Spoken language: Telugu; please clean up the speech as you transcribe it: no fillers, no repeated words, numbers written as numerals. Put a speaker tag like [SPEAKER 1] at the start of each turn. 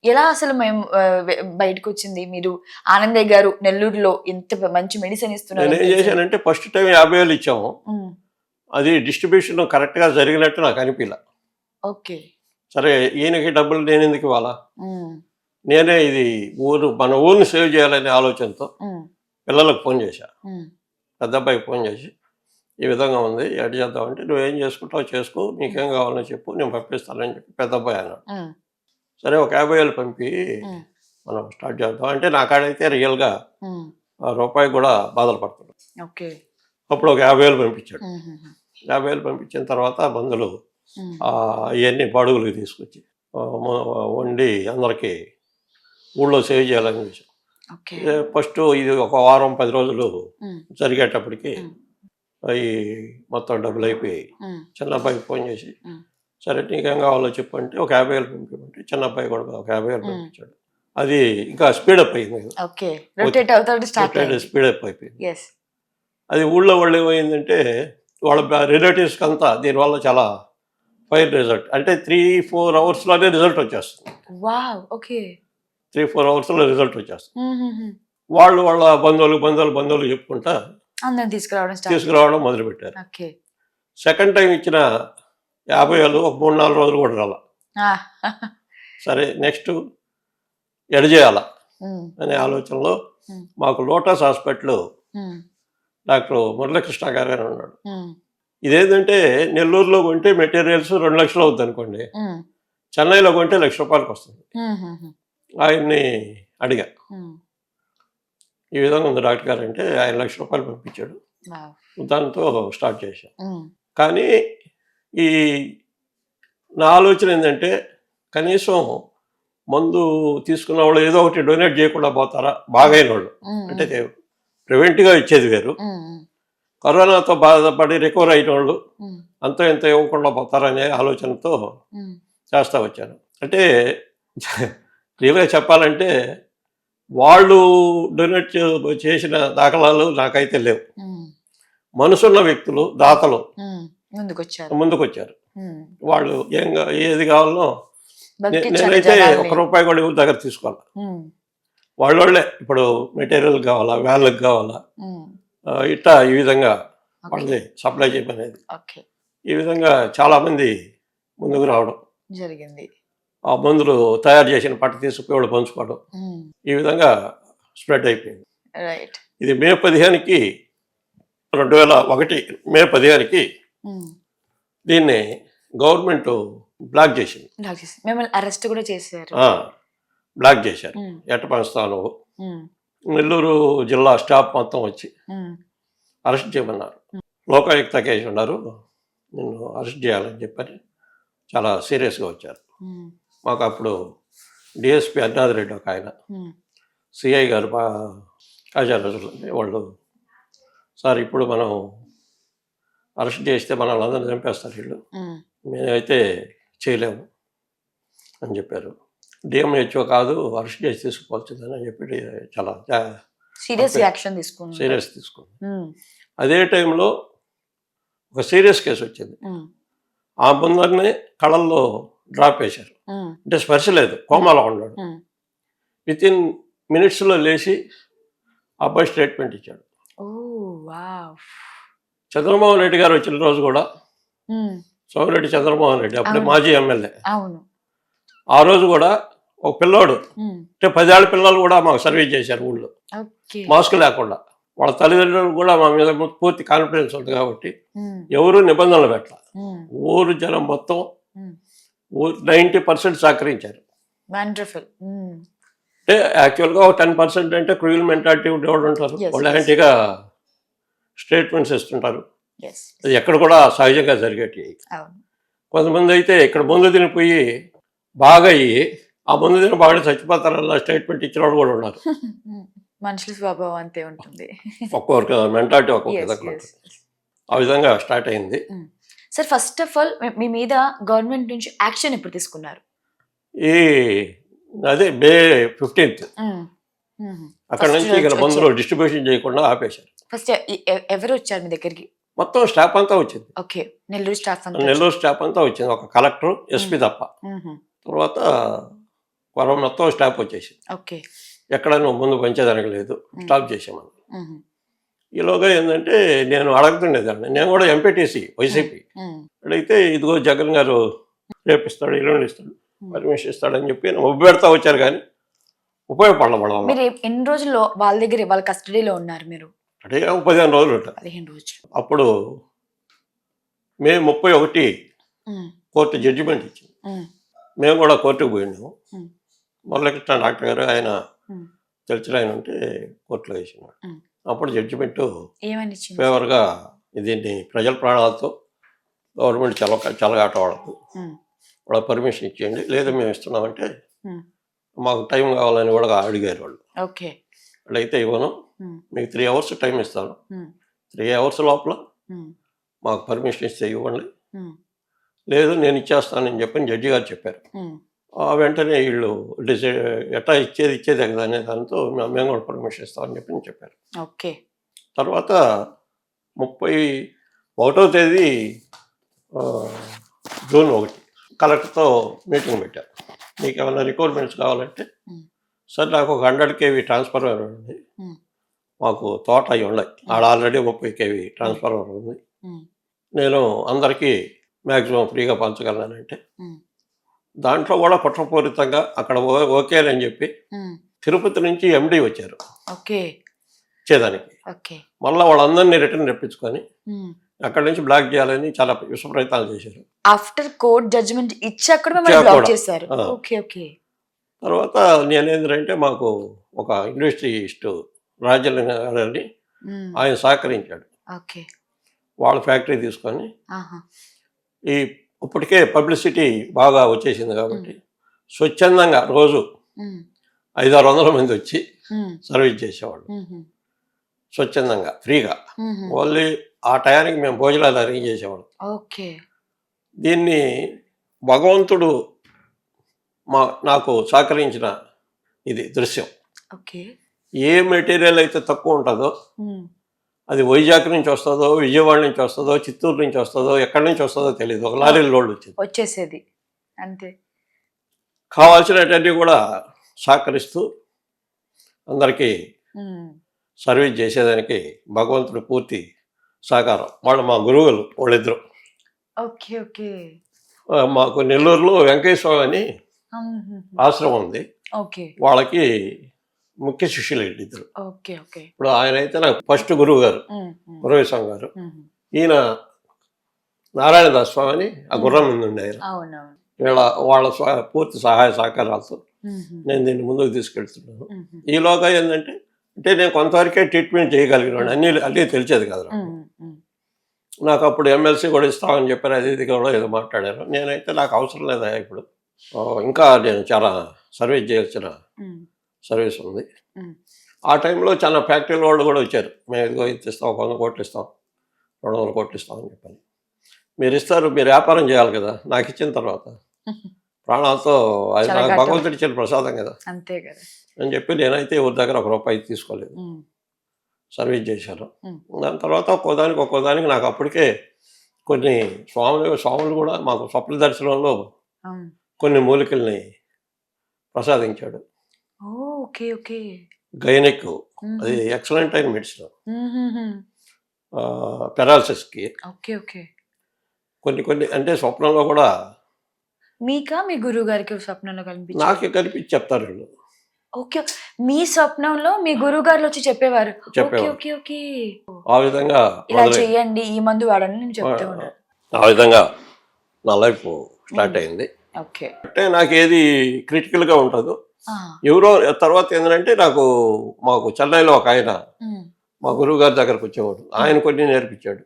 [SPEAKER 1] ఎలా అసలు మేము బయటకు వచ్చింది? మీరు ఆనందయ్య గారు నెల్లూరులో ఇంత మంచి మెడిసిన్ ఇస్తున్నారు
[SPEAKER 2] నేనేం చేశానంటే ఫస్ట్ టైం 50,000 ఇచ్చాము. అది డిస్ట్రిబ్యూషన్ కరెక్ట్గా జరిగినట్టు నాకు అనిపించలే.
[SPEAKER 1] ఓకే.
[SPEAKER 2] సరే ఈయనకి డబ్బులు నేను ఎందుకు ఇవ్వాలా, నేనే ఇది మన ఊరిని సేవ్ చేయాలనే ఆలోచనతో పిల్లలకు ఫోన్ చేశా. పెద్ద అబ్బాయికి ఫోన్ చేసి ఈ విధంగా ఉంది, ఎడ్ చేద్దామంటే నువ్వేం చేసుకుంటావు చేసుకో, నీకేం కావాలని చెప్పు, నేను పంపిస్తానని చెప్పి పెద్ద అబ్బాయి అన్నాడు. సరే ఒక 50,000 పంపి మనం స్టార్ట్ చేద్దాం అంటే నా కాడైతే రియల్గా రూపాయి కూడా బాధలు పడుతున్నాడు. అప్పుడు ఒక 50,000 పంపించాడు. 50,000 పంపించిన తర్వాత మందులు అవన్నీ బడుగులకు తీసుకొచ్చి వండి అందరికీ ఊళ్ళో సేవ్ చేయాలని చూసాం. ఫస్ట్ ఇది ఒక వారం 10 రోజులు జరిగేటప్పటికి అవి మొత్తం డబ్బులు అయిపోయాయి. చిన్న అబ్బాయికి ఫోన్ చేసి సరే నీకేం కావాలో చెప్పు అంటే ఒక 50,000 పంపించమంటే చిన్న అబ్బాయి కూడా ఒక 50,000 పంపించాడు. అది ఇంకా స్పీడప్ అయింది, స్పీడప్ అయిపోయింది. అది ఊళ్ళో వాళ్ళు ఏమైందంటే వాళ్ళ రిలేటివ్స్కి అంతా దీనివల్ల చాలా ఫైర్ రిజల్ట్, అంటే 3-4 అవర్స్లోనే రిజల్ట్ వచ్చేస్తుంది. 3-4 అవర్స్లో రిజల్ట్ వచ్చేస్తుంది. వాళ్ళు వాళ్ళ బంధువులు చెప్పుకుంటా తీసుకురావడం మొదలుపెట్టారు. సెకండ్ టైం ఇచ్చిన 50,000 ఒక 3-4 రోజులు కూడా రాల. సరే నెక్స్ట్ ఎడ చేయాల అనే ఆలోచనలో మాకు లోటస్ హాస్పిటల్ డాక్టర్ మురళీకృష్ణ గారు అని ఉన్నాడు. ఇదేంటంటే నెల్లూరులో కొంటే మెటీరియల్స్ 2 లక్షలు అవుతుంది అనుకోండి, చెన్నైలో కొంటే 1,00,000 రూపాయలకు వస్తుంది. ఆయన్ని అడిగా ఈ విధంగా ఉంది డాక్టర్ గారు అంటే ఆయన 1,00,000 రూపాయలు పంపించాడు. దాంతో స్టార్ట్ చేశాం. కానీ ఈ నా ఆలోచన ఏంటంటే కనీసం మందు తీసుకున్న వాళ్ళు ఏదో ఒకటి డొనేట్ చేయకుండా పోతారా, బాగైన వాళ్ళు అంటే ప్రివెంట్గా ఇచ్చేది వేరు, కరోనాతో బాధపడి రికవర్ అయిన వాళ్ళు అంతో ఎంత ఇవ్వకుండా పోతారనే ఆలోచనతో చేస్తూ వచ్చాను. అంటే రియల్గా చెప్పాలంటే వాళ్ళు డొనేట్ చేసిన దాఖలాలు నాకైతే లేవు. మనసున్న వ్యక్తులు దాతలు ముందుకొచ్చారు. వాళ్ళు ఏది కావాలో నేనైతే ₹1 కూడా ఎవరి దగ్గర తీసుకోవాలి. వాళ్ళే ఇప్పుడు మెటీరియల్ కావాలా, వ్యాన్లకు కావాలా, ఇట్లా ఈ విధంగా వాళ్ళని సప్లై చేయమనేది. ఈ విధంగా చాలామంది ముందుకు రావడం జరిగింది. ఆ మందులు తయారు చేసిన పట్ట తీసుకుపోయి వాళ్ళు పంచుకోవడం, ఈ విధంగా స్ప్రెడ్ అయిపోయింది. ఇది మే 15కి 2001 మే 15కి దీన్ని గవర్నమెంట్ బ్లాక్ చేసింది.
[SPEAKER 1] అరెస్ట్ కూడా చేశారు.
[SPEAKER 2] బ్లాక్ చేశారు. ఎట్ట పంచుతాను, నెల్లూరు జిల్లా స్టాఫ్ మొత్తం వచ్చి అరెస్ట్ చేయమన్నారు. లోకాయుక్త కేసు ఉన్నారు, నిన్ను అరెస్ట్ చేయాలని చెప్పని చాలా సీరియస్గా వచ్చారు. మాకు అప్పుడు డిఎస్పి అర్నాథ్ రెడ్డి ఒక ఆయన, సిఐ గారు ఆచార్యులు వాళ్ళు, సార్ ఇప్పుడు మనం అరెస్ట్ చేస్తే మనల్ని అందరినీ చంపేస్తారు వీళ్ళు, మేమైతే చేయలేము అని చెప్పారు. డిఎంహెచ్ఓ కాదు అరెస్ట్ చేసి తీసుకోవాల్సిందని అని చెప్పి చాలా సీరియస్ తీసుకుంది. అదే టైంలో ఒక సీరియస్ కేసు వచ్చింది. ఆ ముందరిని కళల్లో డ్రాప్ వేశారు, అంటే స్పర్శ లేదు, కోమాలో ఉన్నాడు. వితిన్ మినిట్స్లో లేచి అబ్బాయి స్టేట్మెంట్ ఇచ్చాడు. చంద్రమోహన్ రెడ్డి గారు వచ్చిన రోజు కూడా, సోమిరెడ్డి చంద్రమోహన్ రెడ్డి అప్పుడే మాజీ ఎమ్మెల్యే, ఆ రోజు కూడా ఒక పిల్లోడు, అంటే 10 ఏళ్ల పిల్లలు కూడా మాకు సర్వీస్ చేశారు ఊళ్ళో, మాస్క్ లేకుండా. వాళ్ళ తల్లిదండ్రులు కూడా మా మీద పూర్తి కాన్ఫిడెన్స్ ఉంది కాబట్టి ఎవరు నిబంధనలు పెట్టాల. ఊరు జనం మొత్తం 90% సహకరించారు. అంటే యాక్చువల్గా ఒక 10% అంటే క్రూయల్ మెంటాలిటీ ఉండేవాళ్ళు ఉంటారు, వాళ్ళు యాంటీగా స్టేట్మెంట్స్ ఇస్తుంటారు. అది ఎక్కడ కూడా సహజంగా జరిగేటి. కొంతమంది అయితే ఇక్కడ ముందు తినిపోయి బాగా అయ్యి ఆ ముందు తిని బాగా చచ్చిపోతారన్న స్టేట్మెంట్ ఇచ్చిన వాళ్ళు కూడా ఉన్నారు.
[SPEAKER 1] మనుషుల స్వభావం అంతే ఉంటుంది,
[SPEAKER 2] ఒక్కొక్క మెంటాలిటీ ఒక్కొక్క విధంగా. ఆ విధంగా స్టార్ట్ అయింది.
[SPEAKER 1] సార్ ఫస్ట్ ఆఫ్ ఆల్ మీ మీద గవర్నమెంట్ నుంచి యాక్షన్ ఎప్పుడు తీసుకున్నారు?
[SPEAKER 2] అదే మే 15th అక్కడ నుంచి ఇక్కడ మందులు డిస్ట్రిబ్యూషన్ చేయకుండా ఆపేశారు.
[SPEAKER 1] ఫస్ట్ ఎవరు వచ్చారు మీ దగ్గరికి?
[SPEAKER 2] మొత్తం స్టాఫ్ అంతా వచ్చింది.
[SPEAKER 1] ఓకే, నెల్లూరు స్టాఫ్
[SPEAKER 2] అంతా వచ్చింది, ఒక కలెక్టర్, ఎస్పీ తప్ప. తర్వాత కొరం మొత్తం స్టాప్ వచ్చేసి
[SPEAKER 1] ఓకే.
[SPEAKER 2] ఎక్కడ నువ్వు ముందు పంచేదానికి లేదు, స్టాప్ చేసామని.
[SPEAKER 1] మ్మ్.
[SPEAKER 2] ఈలోగా ఏంటంటే నేను అడుగుతుండేదాన్ని, నేను కూడా ఎంపీటీసీ వైసీపీ
[SPEAKER 1] మ్మ్.
[SPEAKER 2] అడిగితే ఇదిగో జగన్ గారు రేపు ఇస్తాడు, ఎల్లుండి ఇస్తాడు, పర్మిషన్ ఇస్తాడని చెప్పి ఉబ్బు పెడతా వచ్చారు, కానీ ఉపయోగపడడం.
[SPEAKER 1] మీరు ఎన్ని రోజుల్లో వాళ్ళ దగ్గర వాళ్ళ కస్టడీలో ఉన్నారు మీరు?
[SPEAKER 2] అంటే 15 రోజులు ఉంటారు.
[SPEAKER 1] 15 రోజులు.
[SPEAKER 2] అప్పుడు మే 31
[SPEAKER 1] మ్మ్.
[SPEAKER 2] కోర్టు జడ్జిమెంట్ ఇచ్చింది.
[SPEAKER 1] మ్మ్.
[SPEAKER 2] మేము కూడా కోర్టుకు పోయినాము.
[SPEAKER 1] మ్మ్.
[SPEAKER 2] మురళీకృష్ణ డాక్టర్ గారు ఆయన
[SPEAKER 1] మ్మ్.
[SPEAKER 2] తెలిసిన ఆయన ఉంటే కోర్టులో వేసినాడు.
[SPEAKER 1] మ్మ్.
[SPEAKER 2] అప్పుడు జడ్జిమెంట్
[SPEAKER 1] ఏమని ఇచ్చింది?
[SPEAKER 2] ఫేవర్గా దీన్ని ప్రజల ప్రాణాలతో గవర్నమెంట్ చలగాట వాడదు,
[SPEAKER 1] మ్మ్.
[SPEAKER 2] వాళ్ళకి పర్మిషన్ ఇచ్చేయండి, లేదా మేము ఇస్తున్నామంటే
[SPEAKER 1] మ్మ్.
[SPEAKER 2] మాకు టైం కావాలని కూడా అడిగారు వాళ్ళు.
[SPEAKER 1] ఓకే.
[SPEAKER 2] అట్లయితే ఇవ్వను,
[SPEAKER 1] మ్మ్.
[SPEAKER 2] మీకు 3 hours టైం ఇస్తాను,
[SPEAKER 1] మ్మ్.
[SPEAKER 2] 3 hours లోపల
[SPEAKER 1] మ్మ్.
[SPEAKER 2] మాకు పర్మిషన్ ఇస్తే ఇవ్వండి,
[SPEAKER 1] మ్మ్.
[SPEAKER 2] లేదు నేను ఇచ్చేస్తానని చెప్పని జడ్జి గారు చెప్పారు.
[SPEAKER 1] మ్మ్.
[SPEAKER 2] వెంటనే వీళ్ళు డిసైడ్ ఎట్లా ఇచ్చేదే కదా అనే దాంతో మేము కూడా పర్మిషన్ ఇస్తామని చెప్పి చెప్పారు.
[SPEAKER 1] ఓకే.
[SPEAKER 2] తర్వాత 31వ తేదీ జూన్ 1 కలెక్టర్తో మీటింగ్ పెట్టారు. మీకు ఏమైనా రిక్వైర్మెంట్స్ కావాలంటే
[SPEAKER 1] మ్మ్.
[SPEAKER 2] సార్ నాకు ఒక 100 kV ట్రాన్స్ఫార్మర్ ఉంది,
[SPEAKER 1] మ్మ్.
[SPEAKER 2] మాకు తోట అవి ఉన్నాయి, ఆడ ఆల్రెడీ 30 kV ట్రాన్స్ఫార్మర్ ఉంది,
[SPEAKER 1] మ్మ్.
[SPEAKER 2] నేను అందరికీ మ్యాక్సిమం ఫ్రీగా పంచగలనంటే
[SPEAKER 1] మ్మ్.
[SPEAKER 2] దాంట్లో కూడా కుట్రపూరితంగా అక్కడ ఓకేనని చెప్పి
[SPEAKER 1] మ్మ్.
[SPEAKER 2] తిరుపతి నుంచి ఎండి వచ్చారు
[SPEAKER 1] ఓకే.
[SPEAKER 2] ఇచ్చేదానికి.
[SPEAKER 1] ఓకే.
[SPEAKER 2] మళ్ళీ వాళ్ళందరినీ రిటర్న్ తెప్పించుకొని
[SPEAKER 1] మ్మ్.
[SPEAKER 2] అక్కడి నుంచి బ్లాక్ చేయాలని చాలా విశ్వ ప్రయత్నాలు చేశారు.
[SPEAKER 1] ఆఫ్టర్ కోర్ట్ జడ్జిమెంట్ ఇచ్చాక కూడా మిమ్మల్ని
[SPEAKER 2] ఇచ్చాక
[SPEAKER 1] బ్లాక్
[SPEAKER 2] కూడా.
[SPEAKER 1] చేశారు.
[SPEAKER 2] ఆ.
[SPEAKER 1] ఓకే. ఓకే.
[SPEAKER 2] తర్వాత నేనేంటంటే మాకు ఒక ఇండస్ట్రియలిస్ట్ రాజ్యాలని
[SPEAKER 1] మ్మ్.
[SPEAKER 2] ఆయన సహకరించాడు.
[SPEAKER 1] ఓకే.
[SPEAKER 2] వాళ్ళ ఫ్యాక్టరీ తీసుకొని
[SPEAKER 1] ఆహా.
[SPEAKER 2] ఈ ఇప్పటికే పబ్లిసిటీ బాగా వచ్చేసింది కాబట్టి స్వచ్ఛందంగా రోజు
[SPEAKER 1] మ్మ్.
[SPEAKER 2] 500-600 మంది వచ్చి
[SPEAKER 1] మ్మ్.
[SPEAKER 2] సర్వీస్ చేసేవాళ్ళు
[SPEAKER 1] మ్మ్.
[SPEAKER 2] స్వచ్ఛందంగా ఫ్రీగా.
[SPEAKER 1] మ్మ్.
[SPEAKER 2] ఓన్లీ ఆ టయానికి మేము భోజనాలు అరేంజ్ చేసేవాళ్ళం.
[SPEAKER 1] ఓకే.
[SPEAKER 2] దీన్ని భగవంతుడు నాకు సహకరించిన ఇది దృశ్యం.
[SPEAKER 1] ఓకే.
[SPEAKER 2] ఏ మెటీరియల్ అయితే తక్కువ ఉంటుందో
[SPEAKER 1] మ్మ్.
[SPEAKER 2] అది వైజాగ్ నుంచి వస్తుందో, విజయవాడ నుంచి వస్తుందో, చిత్తూరు నుంచి వస్తుందో, ఎక్కడి నుంచి వస్తుందో తెలియదు, ఒక లారీ లోడ్ వచ్చింది
[SPEAKER 1] వచ్చేసేది అంతే.
[SPEAKER 2] కావాల్సినటువంటి కూడా సహకరిస్తూ అందరికీ
[SPEAKER 1] మ్మ్.
[SPEAKER 2] సర్వీస్ చేసేదానికి భగవంతుడు పూర్తి సహకారం. వాళ్ళు మా గురువులు వాళ్ళిద్దరు.
[SPEAKER 1] ఓకే. ఓకే.
[SPEAKER 2] మాకు నెల్లూరులో వెంకటేశ్వర అని
[SPEAKER 1] మ్మ్.
[SPEAKER 2] ఆశ్రమం ఉంది,
[SPEAKER 1] ఓకే.
[SPEAKER 2] వాళ్ళకి ముఖ్య శిష్యులు ఇద్దరు.
[SPEAKER 1] ఓకే. ఓకే.
[SPEAKER 2] ఇప్పుడు ఆయన అయితే నాకు ఫస్ట్ గురువు గారు
[SPEAKER 1] మ్మ్. మ్మ్.
[SPEAKER 2] మురళీస్వామి గారు.
[SPEAKER 1] మ్మ్.
[SPEAKER 2] ఈయన నారాయణదాస్ స్వామి అని ఆ గుర్రం మీద ఉండే ఆయన.
[SPEAKER 1] అవునవును.
[SPEAKER 2] వాళ్ళ పూర్తి సహాయ సహకారాలతో
[SPEAKER 1] మ్మ్.
[SPEAKER 2] నేను దీన్ని ముందుకు తీసుకెళ్తున్నాను.
[SPEAKER 1] మ్మ్.
[SPEAKER 2] ఈలోగా ఏంటంటే నేను కొంతవరకే ట్రీట్మెంట్ చేయగలిగినాడు, అన్నీ తెలిసేది కదా నాకు.
[SPEAKER 1] మ్మ్. మ్మ్.
[SPEAKER 2] నాకు అప్పుడు ఎమ్మెల్సీ కూడా ఇస్తామని చెప్పారు, అది ఇది కూడా ఏదో మాట్లాడారు. నేనైతే నాకు అవసరం లేదా ఇప్పుడు, ఇంకా నేను చాలా సర్వీస్ చేయాల్సిన
[SPEAKER 1] మ్మ్.
[SPEAKER 2] సర్వీస్ ఉంది.
[SPEAKER 1] మ్మ్.
[SPEAKER 2] ఆ టైంలో చాలా ఫ్యాక్టరీల వాళ్ళు కూడా వచ్చారు, మేము ఇదిగో ఇంత ఇస్తాం, 100 కోట్లు ఇస్తాం, 200 కోట్లు ఇస్తాం అని చెప్పని. మీరు ఇస్తారు, మీరు వ్యాపారం చేయాలి కదా, నాకు ఇచ్చిన తర్వాత ప్రాణాలతో అది నాకు
[SPEAKER 1] చలగాటం.
[SPEAKER 2] భగవంతుడి ఇచ్చిన ప్రసాదం కదా
[SPEAKER 1] అంతే కదా.
[SPEAKER 2] అని చెప్పి నేనైతే ఎవరి దగ్గర ₹1 తీసుకోలేదు,
[SPEAKER 1] మ్మ్.
[SPEAKER 2] సర్వీస్ చేశాను.
[SPEAKER 1] మ్మ్.
[SPEAKER 2] దాని తర్వాత ఒక్కోదానికి నాకు అప్పటికే కొన్ని స్వాములు కూడా మాకు స్వప్న దర్శనంలో
[SPEAKER 1] మ్మ్.
[SPEAKER 2] కొన్ని మూలికల్ని ప్రసాదించాడు.
[SPEAKER 1] ఓకే. ఓకే.
[SPEAKER 2] గైనిక్,
[SPEAKER 1] మ్మ్.
[SPEAKER 2] అది ఎక్సలెంట్ అయిన మెడిసిన్
[SPEAKER 1] మ్మ్.
[SPEAKER 2] పెరాలసిస్కి.
[SPEAKER 1] ఓకే. ఓకే.
[SPEAKER 2] కొన్ని అంటే స్వప్నంలో కూడా
[SPEAKER 1] మీకా మీ గురువు గారికి స్వప్నంలో కనిపించి?
[SPEAKER 2] నాకే కనిపించి చెప్తారు వీళ్ళు.
[SPEAKER 1] ఓకే. మీ స్వప్నంలో మీ గురువు గారు వచ్చి చెప్పేవారు. ఓకే.
[SPEAKER 2] చెప్పేవారు.
[SPEAKER 1] ఓకే. ఓకే.
[SPEAKER 2] ఆ విధంగా
[SPEAKER 1] ఇలా చెయ్యండి, ఈ మందు వాడండి నేను చెప్తూ ఉన్నాను.
[SPEAKER 2] ఆ విధంగా నా లైఫ్ స్టార్ట్ అయింది.
[SPEAKER 1] ఓకే.
[SPEAKER 2] అంటే నాకు ఏది క్రిటికల్గా ఉంటుందో
[SPEAKER 1] ఆ.
[SPEAKER 2] ఎవరో తర్వాత ఏంటంటే మాకు చెన్నైలో ఒక ఆయన
[SPEAKER 1] మ్మ్.
[SPEAKER 2] మా గురువు గారి దగ్గరకు వచ్చేవాడు, ఆయన కొన్ని నేర్పించాడు.